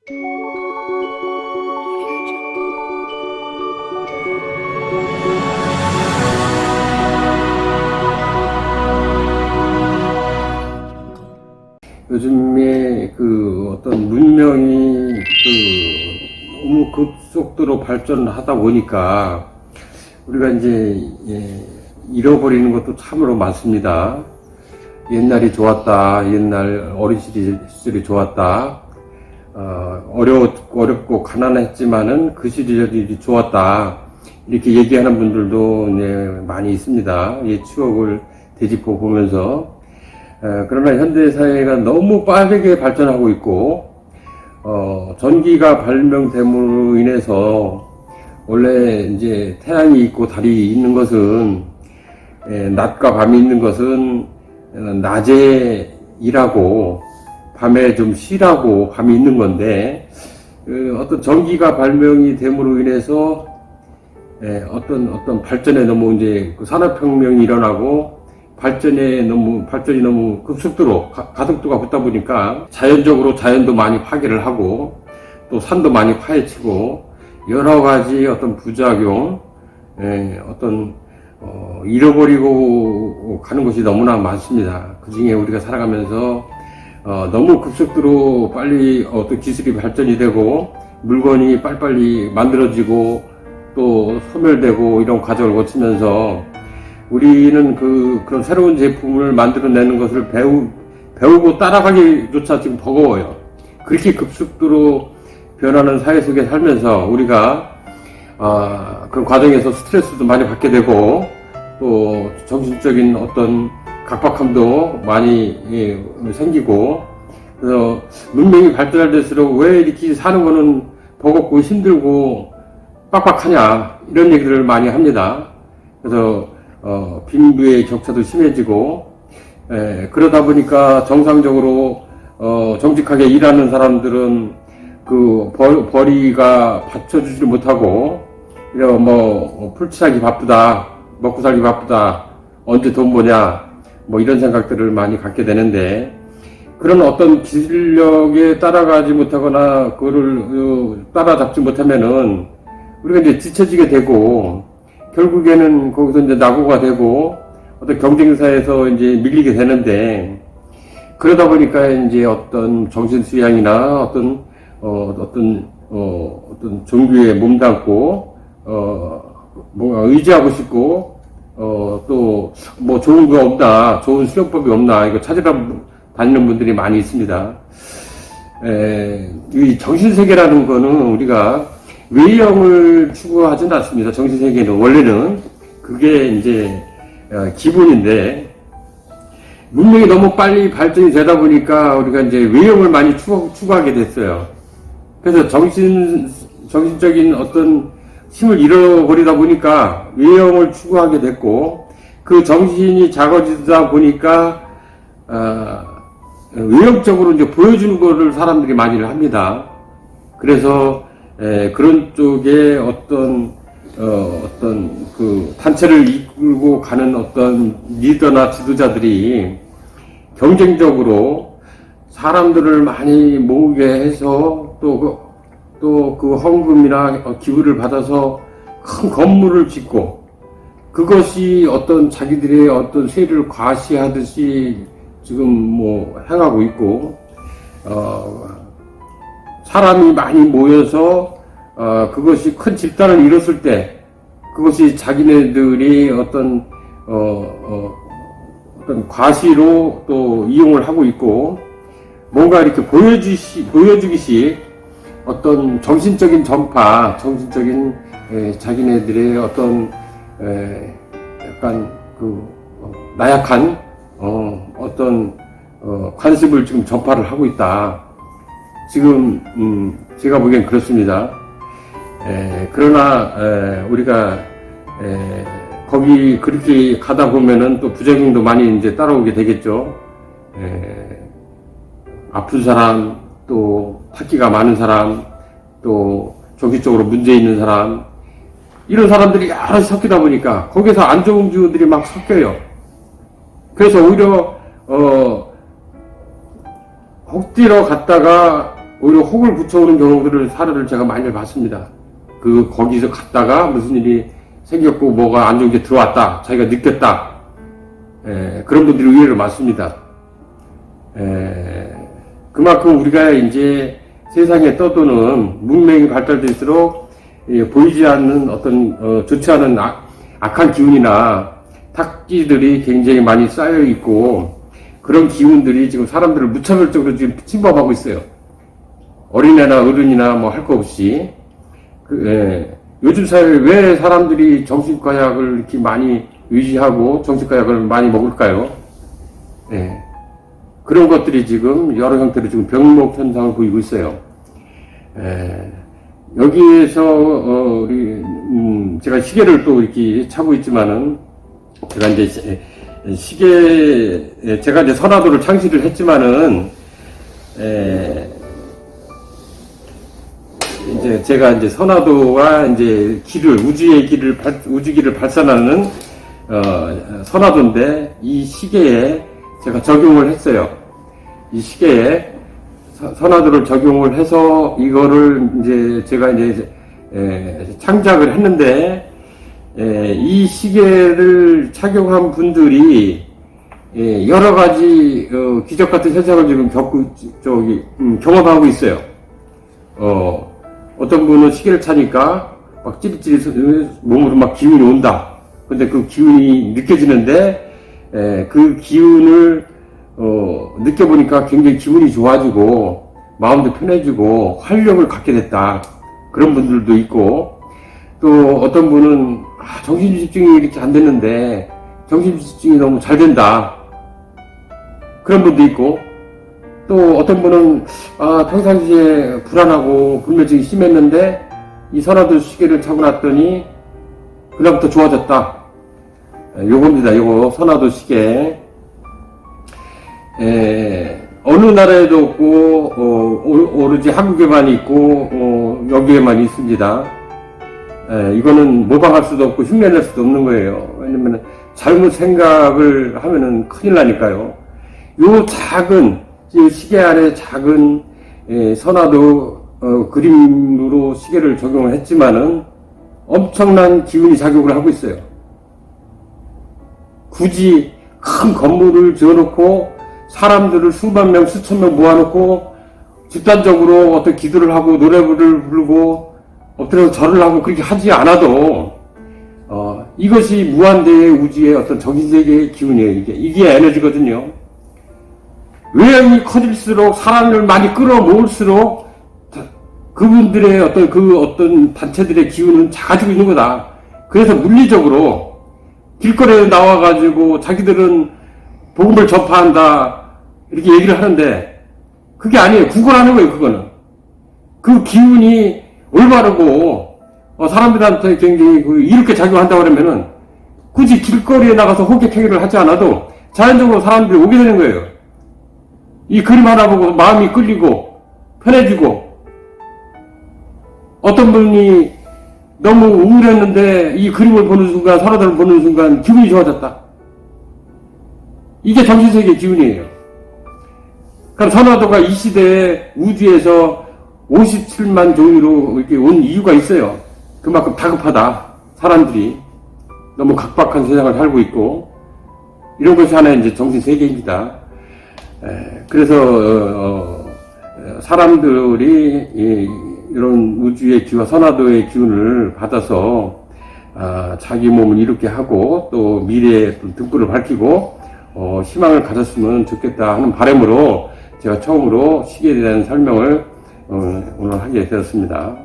요즘에 어떤 문명이 너무 급속도로 발전하다 보니까 우리가 이제 잃어버리는 것도 참으로 많습니다. 옛날이 좋았다, 옛날 어린 시절이 좋았다, 어렵고 가난했지만은 그 시절이 좋았다, 이렇게 얘기하는 분들도 많이 있습니다. 추억을 되짚어 보면서. 그러나 현대사회가 너무 빠르게 발전하고 있고, 전기가 발명됨으로 인해서 원래 이제 태양이 있고 달이 있는 것은, 낮과 밤이 있는 것은 낮에 일하고 밤에 좀 쉬라고 밤이 있는 건데, 어떤 전기가 발명이 됨으로 인해서 어떤 발전에 너무 이제 산업혁명이 일어나고 발전이 너무 급속도로 가속도가 붙다 보니까 자연적으로 자연도 많이 파괴를 하고 또 산도 많이 파헤치고 여러 가지 어떤 부작용, 잃어버리고 가는 것이 너무나 많습니다. 그 중에 우리가 살아가면서 너무 급속도로 빨리 어떤 기술이 발전이 되고 물건이 빨리빨리 만들어지고 또 소멸되고 이런 과정을 거치면서 우리는 그런 새로운 제품을 만들어내는 것을 배우고 따라가기조차 지금 버거워요. 그렇게 급속도로 변하는 사회 속에 살면서 우리가 그런 과정에서 스트레스도 많이 받게 되고 또 정신적인 어떤 각박함도 많이 생기고, 그래서 문명이 발달될수록 왜 이렇게 사는 거는 버겁고 힘들고 빡빡하냐 이런 얘기들을 많이 합니다. 그래서 빈부의 격차도 심해지고, 그러다 보니까 정상적으로 정직하게 일하는 사람들은 벌이가 받쳐주지 못하고 풀칠하기 바쁘다, 먹고 살기 바쁘다, 언제 돈 버냐 이런 생각들을 많이 갖게 되는데, 그런 어떤 기술력에 따라가지 못하거나 그거를 따라잡지 못하면은 우리가 이제 뒤처지게 되고 결국에는 거기서 이제 낙오가 되고 어떤 경쟁사에서 이제 밀리게 되는데, 그러다 보니까 이제 어떤 정신 수양이나 어떤 종교에 몸담고 뭔가 의지하고 싶고 또 좋은 거 없나, 좋은 수련법이 없나 이거 찾으러 다니는 분들이 많이 있습니다. 이 정신세계라는 거는 우리가 외형을 추구하지는 않습니다. 정신세계는 원래는 그게 이제 기본인데, 문명이 너무 빨리 발전이 되다 보니까 우리가 이제 외형을 많이 추구하게 됐어요. 그래서 정신적인 어떤 힘을 잃어버리다 보니까 외형을 추구하게 됐고, 그 정신이 작아지다 보니까 외형적으로 이제 보여주는 거를 사람들이 많이를 합니다. 그래서 그런 쪽에 어떤 단체를 이끌고 가는 어떤 리더나 지도자들이 경쟁적으로 사람들을 많이 모으게 해서 또 그 헌금이나 기부를 받아서 큰 건물을 짓고, 그것이 어떤 자기들의 어떤 세를 과시하듯이 지금 행하고 있고, 사람이 많이 모여서 그것이 큰 집단을 이뤘을 때 그것이 자기네들이 어떤 과시로 또 이용을 하고 있고, 뭔가 이렇게 보여주기식 어떤 정신적인 전파, 정신적인 자기네들의 어떤 약간 나약한 어떤 관습을 지금 전파를 하고 있다. 지금 제가 보기엔 그렇습니다. 그러나 우리가 거기 그렇게 가다 보면은 또 부작용도 많이 이제 따라오게 되겠죠. 아픈 사람, 또 타기가 많은 사람, 또 정신적으로 문제 있는 사람, 이런 사람들이 여러 섞이다 보니까 거기서 안 좋은 기운들이 막 섞여요. 그래서 오히려 억지로 갔다가 오히려 혹을 붙여오는 경우들을 사례를 제가 많이 봤습니다. 거기서 갔다가 무슨 일이 생겼고 뭐가 안 좋은 게 들어왔다, 자기가 느꼈다, 그런 분들이 의외로 많습니다. 그만큼 우리가 이제 세상에 떠도는 문명이 발달될수록 보이지 않는 어떤 좋지 않은 악한 기운이나 탁기들이 굉장히 많이 쌓여 있고, 그런 기운들이 지금 사람들을 무차별적으로 지금 침범하고 있어요. 어린애나 어른이나 뭐 할 거 없이. 요즘 사회에 왜 사람들이 정신과 약을 이렇게 많이 의지하고 정신과 약을 많이 먹을까요? 그런 것들이 지금 여러 형태로 지금 병목 현상을 보이고 있어요. 여기에서 제가 시계를 또 이렇게 차고 있지만은, 제가 이제 제가 이제 선화도를 창시를 했지만은, 이제 제가 이제 선화도와 이제 우주기를 발산하는 선화도인데, 이 시계에 제가 적용을 했어요. 이 시계에 선화도를 적용을 해서 이거를 이제 제가 이제 창작을 했는데, 이 시계를 착용한 분들이 여러 가지 기적 같은 현상을 지금 경험하고 있어요. 어떤 분은 시계를 차니까 막 찌릿찌릿 몸으로 막 기운이 온다. 근데 그 기운이 느껴지는데, 그 기운을 느껴보니까 굉장히 기분이 좋아지고 마음도 편해지고 활력을 갖게 됐다. 그런 분들도 있고, 또 어떤 분은 정신집중이 이렇게 안 됐는데 정신집중이 너무 잘 된다. 그런 분도 있고, 또 어떤 분은 평상시에 불안하고 불면증이 심했는데 이 선화도 시계를 차고 났더니 그다음부터 좋아졌다. 요겁니다. 요거 선화도 시계. 어느 나라에도 없고 오로지 한국에만 있고 여기에만 있습니다. 이거는 모방할 수도 없고 흉내낼 수도 없는 거예요. 왜냐면 잘못 생각을 하면은 큰일 나니까요. 요 작은 시계 안에 작은 선화도 그림으로 시계를 적용을 했지만은 엄청난 기운이 작용을 하고 있어요. 굳이 큰 건물을 지어놓고 사람들을 수만 명, 수천 명 모아놓고 집단적으로 어떤 기도를 하고 노래를 부르고 엎드려서 절을 하고 그렇게 하지 않아도 이것이 무한대의 우주의 어떤 정신세계의 기운이에요. 이게 에너지거든요. 외형이 커질수록 사람을 많이 끌어모을수록 그분들의 어떤 단체들의 기운은 작아지고 있는 거다. 그래서 물리적으로 길거리에 나와가지고 자기들은 복음을 전파한다 이렇게 얘기를 하는데, 그게 아니에요. 구걸하는 거예요. 그거는 그 기운이 올바르고 사람들한테 굉장히 이렇게 작용한다고 그러면은 굳이 길거리에 나가서 호객행위를 하지 않아도 자연적으로 사람들이 오게 되는 거예요. 이 그림 하나 보고 마음이 끌리고 편해지고, 어떤 분이 너무 우울했는데 이 그림을 보는 순간, 선화도를 보는 순간 기분이 좋아졌다. 이게 정신세계의 기운이에요. 그럼 선화도가 이 시대에 우주에서 57만 종류로 이렇게 온 이유가 있어요. 그만큼 다급하다. 사람들이 너무 각박한 세상을 살고 있고, 이런 것이 하나의 이제 정신세계입니다. 그래서 사람들이 이런 우주의 기와 선화도의 기운을 받아서 자기 몸을 이롭게 하고 또 미래의 등불을 밝히고 희망을 가졌으면 좋겠다 하는 바람으로 제가 처음으로 시계에 대한 설명을 오늘 하게 되었습니다.